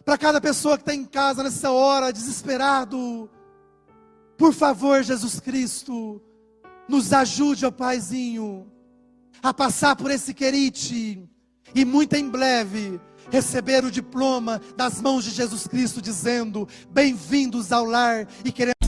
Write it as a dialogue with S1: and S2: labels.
S1: Para cada pessoa que está em casa nessa hora, desesperado, por favor, Jesus Cristo, nos ajude, ó Paizinho, a passar por esse querite e muito em breve receber o diploma das mãos de Jesus Cristo, dizendo: bem-vindos ao lar, e queremos